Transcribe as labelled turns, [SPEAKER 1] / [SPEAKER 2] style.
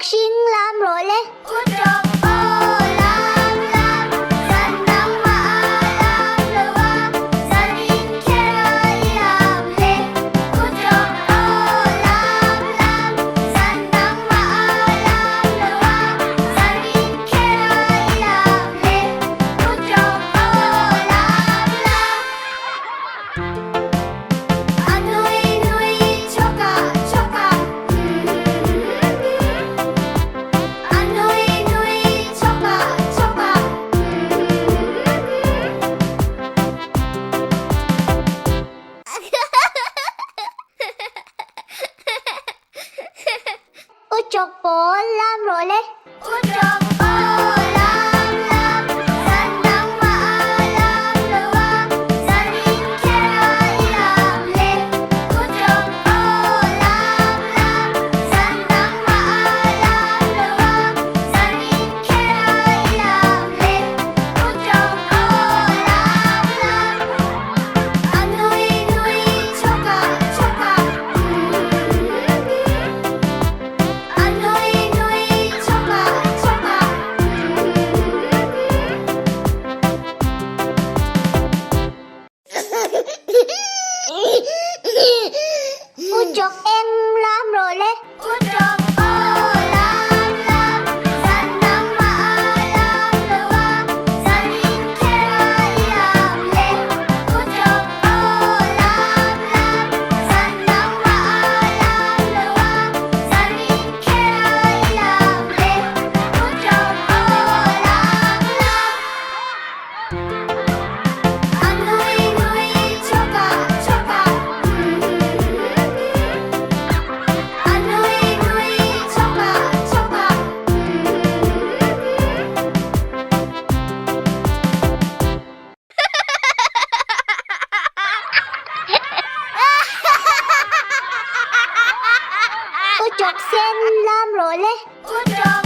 [SPEAKER 1] xin làm rồi lên.
[SPEAKER 2] Utawk Aw Lam Lam, Sanang maalam luwag, Saling kera ilam le. Utawk Aw Lam Lam, Sanang maalam luwag, Saling kera ilam le. Utawk Aw Lam Lam. Anoy nuy choka choka. Anoy nuy choka choka.
[SPEAKER 1] Utawk Aw Lam rồi lên.
[SPEAKER 2] Utawk Aw Lam Lam, Sanang maalam luwag, Saling kera ilam le. Utawk Aw Lam Lam, Sanang maalam luwag, Saling kera ilam le. Utawk Aw Lam Lam. Anoy nuy choka choka. Anoy nuy choka choka.
[SPEAKER 1] Utawk em làm rồi lên.
[SPEAKER 2] Utawk Aw Lam Lam, Sanang maalam luwag, Saling kera ilam le. Utawk Aw Lam Lam, Sanang maalam luwag, Saling kera ilam le. Utawk Aw Lam Lam. Anoy nuy choka choka. Anoy nuy choka choka.
[SPEAKER 1] Utawk xin làm rồi lên.
[SPEAKER 2] Utawk